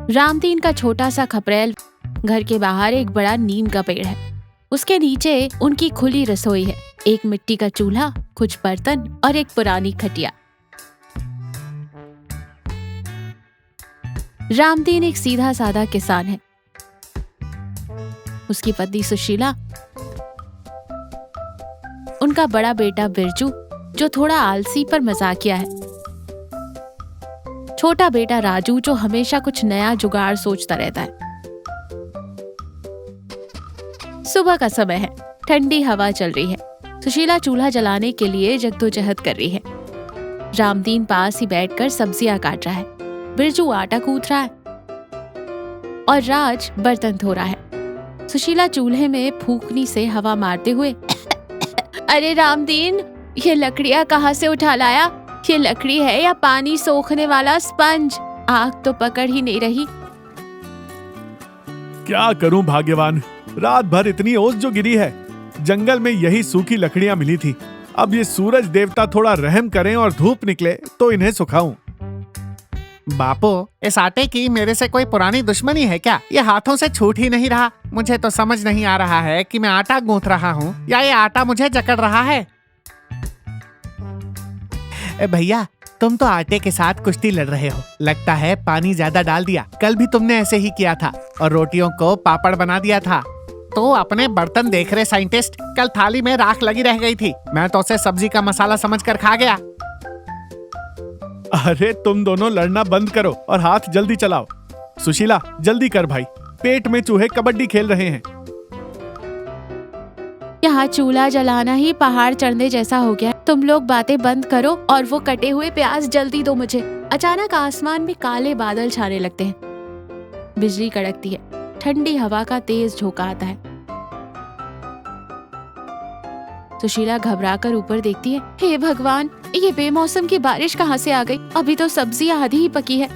रामदीन का छोटा सा खपरेल घर के बाहर एक बड़ा नीम का पेड़ है। उसके नीचे उनकी खुली रसोई है, एक मिट्टी का चूल्हा, कुछ बर्तन और एक पुरानी खटिया। रामदीन एक सीधा साधा किसान है। उसकी पत्नी सुशीला, उनका बड़ा बेटा बिरजू जो थोड़ा आलसी पर मजाकिया है, छोटा बेटा राजू जो हमेशा कुछ नया जुगाड़ सोचता रहता है। सुबह का समय है, ठंडी हवा चल रही है। सुशीला चूल्हा जलाने के लिए जद्दोजहद कर रही है। रामदीन पास ही बैठकर सब्जियां काट रहा है। बिरजू आटा गूंथ रहा है और राज बर्तन धो रहा है। सुशीला चूल्हे में फूकनी से हवा मारते हुए अरे रामदीन, ये लकड़ियां कहाँ से उठा लाया? ये लकड़ी है या पानी सोखने वाला स्पंज? आग तो पकड़ ही नहीं रही। क्या करूं भाग्यवान, रात भर इतनी ओस जो गिरी है। जंगल में यही सूखी लकड़ियां मिली थी। अब ये सूरज देवता थोड़ा रहम करें और धूप निकले तो इन्हें सुखाऊं। बापू, इस आटे की मेरे से कोई पुरानी दुश्मनी है क्या? ये हाथों से छूट ही नहीं रहा। मुझे तो समझ नहीं आ रहा है कि मैं आटा गूंथ रहा हूँ या ये आटा मुझे जकड़ रहा है। भैया, तुम तो आटे के साथ कुश्ती लड़ रहे हो। लगता है पानी ज्यादा डाल दिया। कल भी तुमने ऐसे ही किया था और रोटियों को पापड़ बना दिया था। तो अपने बर्तन देख रहे साइंटिस्ट, कल थाली में राख लगी रह गई थी। मैं तो उसे सब्जी का मसाला समझकर खा गया। अरे तुम दोनों लड़ना बंद करो और हाथ जल्दी चलाओ। सुशीला, जल्दी कर भाई, पेट में चूहे कबड्डी खेल रहे हैं। यहाँ चूल्हा जलाना ही पहाड़ चढ़ने जैसा हो गया। तुम लोग बातें बंद करो और वो कटे हुए प्याज जल्दी दो मुझे। अचानक आसमान में काले बादल छाने लगते हैं। बिजली कड़कती है, ठंडी हवा का तेज झोंका आता है। सुशीला घबराकर ऊपर देखती है। हे भगवान, ये बेमौसम की बारिश कहाँ से आ गई? अभी तो सब्जी आधी ही पकी है।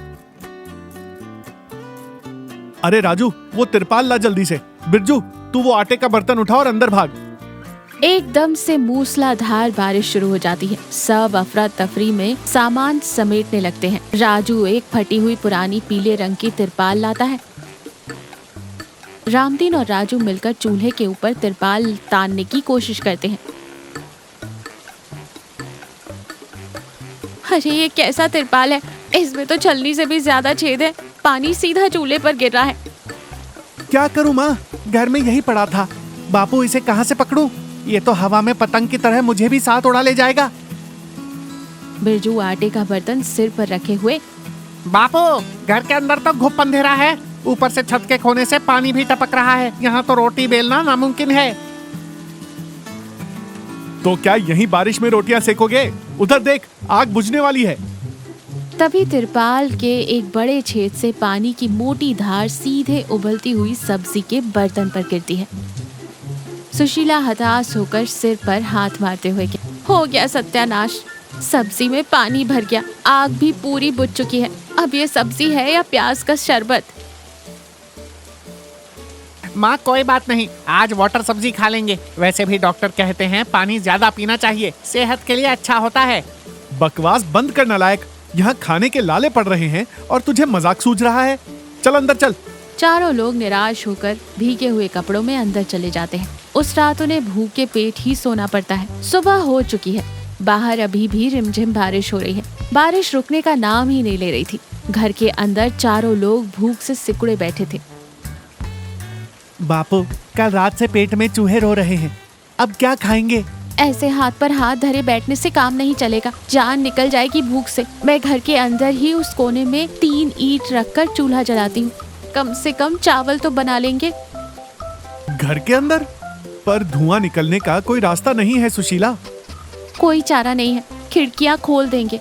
अरे राजू, वो तिरपाल ला जल्दी से। बिरजू, तू वो आटे का बर्तन उठा और अंदर भाग। एकदम से मूसलाधार बारिश शुरू हो जाती है। सब अफरा तफरी में सामान समेटने लगते हैं। राजू एक फटी हुई पुरानी पीले रंग की तिरपाल लाता है। रामदीन और राजू मिलकर चूल्हे के ऊपर तिरपाल तानने की कोशिश करते हैं। अरे ये कैसा तिरपाल है? इसमें तो छलनी से भी ज्यादा छेद है। पानी सीधा चूल्हे पर गिर रहा है। क्या करूं माँ, घर में यही पड़ा था। बापू, इसे कहाँ से पकड़ूं? ये तो हवा में पतंग की तरह मुझे भी साथ उड़ा ले जाएगा। बिरजू आटे का बर्तन सिर पर रखे हुए, बापू, घर के अंदर तो घुप अंधेरा है। ऊपर से छत के कोने से पानी भी टपक रहा है। यहाँ तो रोटी बेलना नामुमकिन है। तो क्या यहीं बारिश में रोटियां सेकोगे? उधर देख, आग बुझने वाली है। तभी तिरपाल के एक बड़े छेद से पानी की मोटी धार सीधे उबलती हुई सब्जी के बर्तन पर गिरती है। सुशीला हताश होकर सिर पर हाथ मारते हुए, हो गया सत्यानाश, सब्जी में पानी भर गया। आग भी पूरी बुझ चुकी है। अब ये सब्जी है या प्याज का शरबत? माँ, कोई बात नहीं, आज वाटर सब्जी खा लेंगे। वैसे भी डॉक्टर कहते हैं पानी ज्यादा पीना चाहिए, सेहत के लिए अच्छा होता है। बकवास बंद कर नालायक। यहाँ खाने के लाले पड़ रहे हैं और तुझे मजाक सूझ रहा है। चल अंदर चल। चारों लोग निराश होकर भीगे हुए कपड़ों में अंदर चले जाते हैं। उस रात उन्हें भूखे पेट ही सोना पड़ता है। सुबह हो चुकी है। बाहर अभी भी रिमझिम बारिश हो रही है। बारिश रुकने का नाम ही नहीं ले रही थी। घर के अंदर चारों लोग भूख से सिकुड़े बैठे थे। बापू, कल रात से पेट में चूहे रो रहे हैं। अब क्या खाएंगे? ऐसे हाथ पर हाथ धरे बैठने से काम नहीं चलेगा। जान निकल जाएगी भूख से। मैं घर के अंदर ही उस कोने में 3 ईंट रखकर चूल्हा जलाती हूँ। कम से कम चावल तो बना लेंगे। घर के अंदर? पर धुआं निकलने का कोई रास्ता नहीं है सुशीला। कोई चारा नहीं है, खिड़कियाँ खोल देंगे।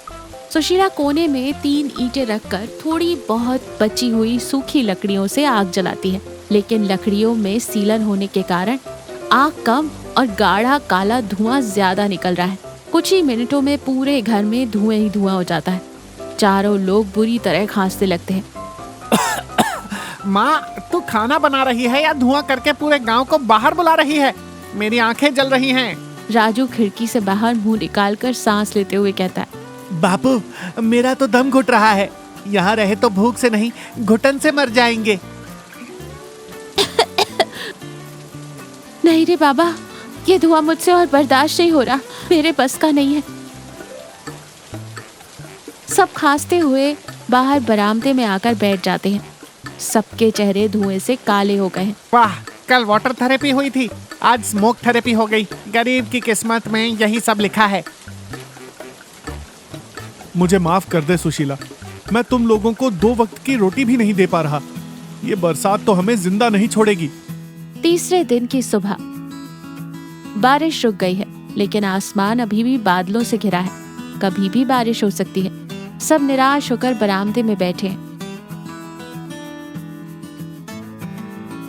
सुशीला कोने में 3 ईंटें रखकर थोड़ी बहुत बची हुई सूखी लकड़ियों से आग जलाती है। लेकिन लकड़ियों में सीलन होने के कारण आग कम और गाढ़ा काला धुआं ज्यादा निकल रहा है। कुछ ही मिनटों में पूरे घर में धुआं ही धुआं हो जाता है। चारों लोग बुरी तरह खांसने लगते हैं। माँ, तू खाना बना रही है या धुआं करके पूरे गांव को बाहर बुला रही है? मेरी आंखें जल रही हैं। राजू खिड़की से बाहर मुंह निकालकर सांस लेते हुए कहता है, बापू, मेरा तो दम घुट रहा है। यहाँ रहे तो भूख से नहीं घुटन से मर जाएंगे। नहीं रे बाबा, ये धुआं मुझसे और बर्दाश्त नहीं हो रहा, मेरे बस का नहीं है। सब खांसते हुए बाहर बरामदे में आकर बैठ जाते हैं। सबके चेहरे धुएं से काले हो गए हैं। वाह, कल वाटर थेरेपी हुई थी, आज स्मोक थेरेपी हो गई। गरीब की किस्मत में यही सब लिखा है। मुझे माफ कर दे सुशीला, मैं तुम लोगों को 2 वक्त की रोटी भी नहीं दे पा रहा। ये बरसात तो हमें जिंदा नहीं छोड़ेगी। तीसरे दिन की सुबह बारिश रुक गई है, लेकिन आसमान अभी भी बादलों से घिरा है। कभी भी बारिश हो सकती है। सब निराश होकर बरामदे में बैठे हैं।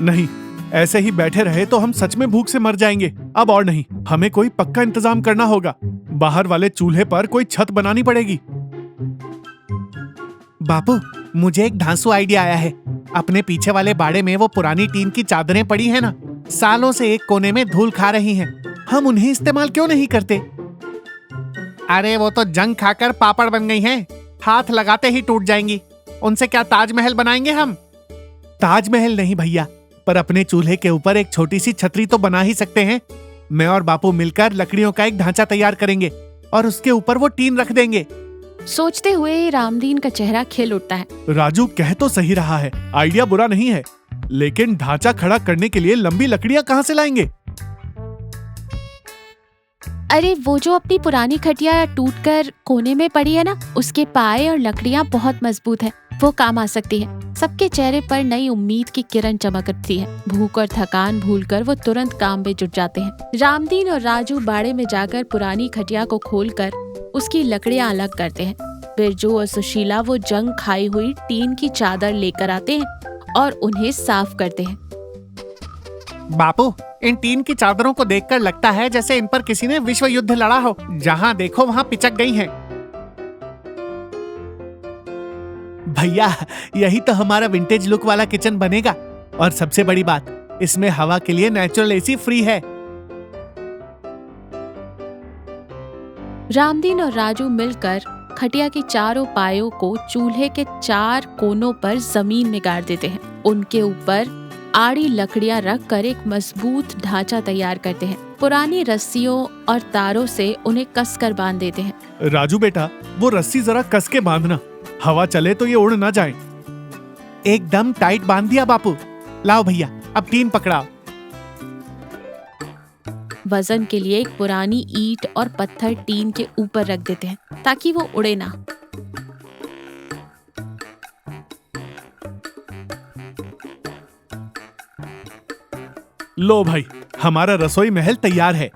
नहीं, ऐसे ही बैठे रहे तो हम सच में भूख से मर जाएंगे। अब और नहीं, हमें कोई पक्का इंतजाम करना होगा। बाहर वाले चूल्हे पर कोई छत बनानी पड़ेगी। बापू, मुझे एक धांसू आइडिया आया है। अपने पीछे वाले बाड़े में वो पुरानी टीन की चादरें पड़ी है ना, सालों से एक कोने में धूल खा रही हैं। हम उन्हें इस्तेमाल क्यों नहीं करते? अरे वो तो जंग खाकर पापड़ बन गई हैं, हाथ लगाते ही टूट जाएंगी। उनसे क्या ताजमहल बनाएंगे हम? ताजमहल नहीं भैया, पर अपने चूल्हे के ऊपर एक छोटी सी छतरी तो बना ही सकते हैं। मैं और बापू मिलकर लकड़ियों का एक ढांचा तैयार करेंगे और उसके ऊपर वो टीन रख देंगे। सोचते हुए ही रामदीन का चेहरा खिल उठता है। राजू कह तो सही रहा है, आइडिया बुरा नहीं है, लेकिन ढांचा खड़ा करने के लिए लंबी लकड़ियां कहां से लाएंगे? अरे वो जो अपनी पुरानी खटिया टूटकर कोने में पड़ी है ना, उसके पाए और लकड़ियां बहुत मजबूत है, वो काम आ सकती है। सबके चेहरे पर नई उम्मीद की किरण चमकती है। भूख और थकान भूलकर वो तुरंत काम में जुट जाते हैं। रामदीन और राजू बाड़े में जाकर पुरानी खटिया को खोलकर उसकी लकड़ियां अलग करते हैं। बिरजू और सुशीला वो जंग खाई हुई टीन की चादर लेकर आते हैं और उन्हें साफ करते हैं। बापू, इन टीन की चादरों को देखकर लगता है जैसे इन पर किसी ने विश्व युद्ध लड़ा हो। जहाँ देखो वहाँ पिचक गई हैं। भैया, यही तो हमारा विंटेज लुक वाला किचन बनेगा। और सबसे बड़ी बात, इसमें हवा के लिए नेचुरल एसी फ्री है। रामदीन और राजू मिलकर खटिया के चारों पायों को चूल्हे के 4 कोनों पर जमीन में गाड़ देते हैं। उनके ऊपर आड़ी लकड़ियां रख कर एक मजबूत ढांचा तैयार करते हैं। पुरानी रस्सियों और तारों से उन्हें कसकर बांध देते हैं। राजू बेटा, वो रस्सी जरा कस के बांधना, हवा चले तो ये उड़ ना जाए। एकदम टाइट बांध दिया बापू। लाओ भैया, अब टीन पकड़ाओ। वजन के लिए एक पुरानी ईंट और पत्थर टीन के ऊपर रख देते हैं ताकि वो उड़े ना। लो भाई, हमारा रसोई महल तैयार है।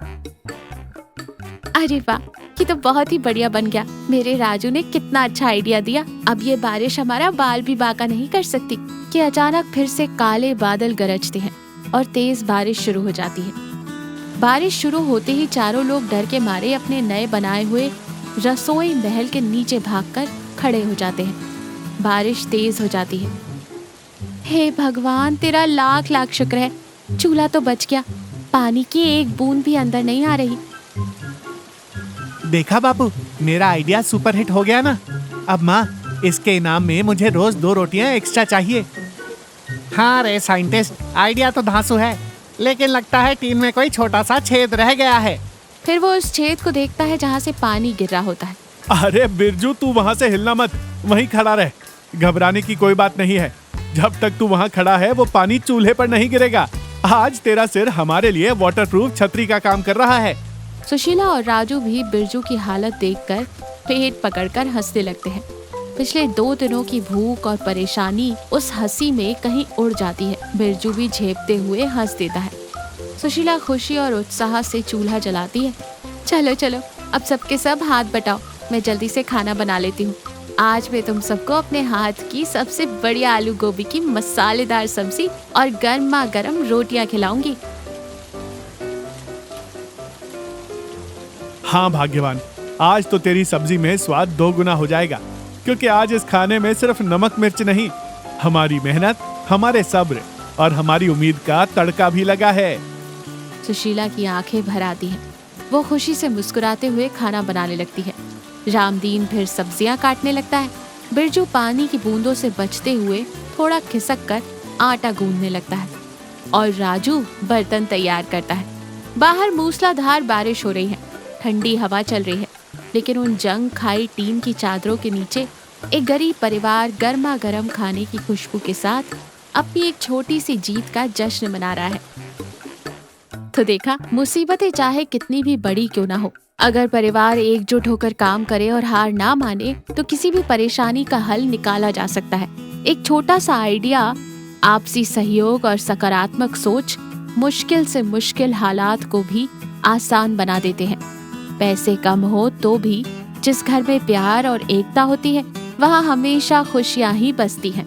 अरे वाह, ये तो बहुत ही बढ़िया बन गया। मेरे राजू ने कितना अच्छा आइडिया दिया। अब ये बारिश हमारा बाल भी बांका नहीं कर सकती। कि अचानक फिर से काले बादल गरजते हैं और तेज बारिश शुरू हो जाती है। बारिश शुरू होते ही चारों लोग डर के मारे अपने नए बनाए हुए रसोई महल के नीचे भागकर खड़े हो जाते हैं। बारिश तेज हो जाती है। हे भगवान, तेरा लाख लाख शुक्र है, चूल्हा तो बच गया। पानी की एक बूंद भी अंदर नहीं आ रही। देखा बापू, मेरा आइडिया सुपर हिट हो गया ना। अब माँ, इसके इनाम में मुझे रोज 2 रोटियां एक्स्ट्रा चाहिए। हाँ रे साइंटिस्ट, आइडिया तो धांसू है, लेकिन लगता है टीन में कोई छोटा सा छेद रह गया है। फिर वो उस छेद को देखता है जहाँ से पानी गिर रहा होता है। अरे बिरजू, तू वहाँ से हिलना मत, वहीं खड़ा रह। घबराने की कोई बात नहीं है। जब तक तू वहाँ खड़ा है वो पानी चूल्हे पर नहीं गिरेगा। आज तेरा सिर हमारे लिए वाटरप्रूफ छतरी का काम कर रहा है। सुशीला और राजू भी बिरजू की हालत देखकर पेट पकड़कर हंसने लगते हैं। पिछले 2 दिनों की भूख और परेशानी उस हंसी में कहीं उड़ जाती है। बिरजू भी झेपते हुए हंस देता है। सुशीला खुशी और उत्साह से चूल्हा जलाती है। चलो चलो, अब सबके सब हाथ बटाओ, मैं जल्दी से खाना बना लेती हूँ। आज मैं तुम सबको अपने हाथ की सबसे बढ़िया आलू गोभी की मसालेदार सब्जी और गर्मा गर्म रोटियां खिलाऊंगी। हाँ भाग्यवान, आज तो तेरी सब्जी में स्वाद 2 गुना हो जाएगा, क्योंकि आज इस खाने में सिर्फ नमक मिर्च नहीं, हमारी मेहनत, हमारे सब्र और हमारी उम्मीद का तड़का भी लगा है। सुशीला की आंखें भर आती हैं। वो खुशी से मुस्कुराते हुए खाना बनाने लगती है। रामदीन फिर सब्जियां काटने लगता है। बिरजू पानी की बूंदों से बचते हुए थोड़ा खिसक कर आटा गूंदने लगता है और राजू बर्तन तैयार करता है। बाहर मूसलाधार बारिश हो रही है, ठंडी हवा चल रही है, लेकिन उन जंग खाई टीन की चादरों के नीचे एक गरीब परिवार गर्मा गर्म खाने की खुशबू के साथ अपनी एक छोटी सी जीत का जश्न मना रहा है। तो देखा, मुसीबतें चाहे कितनी भी बड़ी क्यों ना हो, अगर परिवार एकजुट होकर काम करे और हार ना माने तो किसी भी परेशानी का हल निकाला जा सकता है। एक छोटा सा आइडिया, आपसी सहयोग और सकारात्मक सोच मुश्किल से मुश्किल हालात को भी आसान बना देते हैं। पैसे कम हो तो भी जिस घर में प्यार और एकता होती है वहाँ हमेशा खुशियां ही बसती हैं।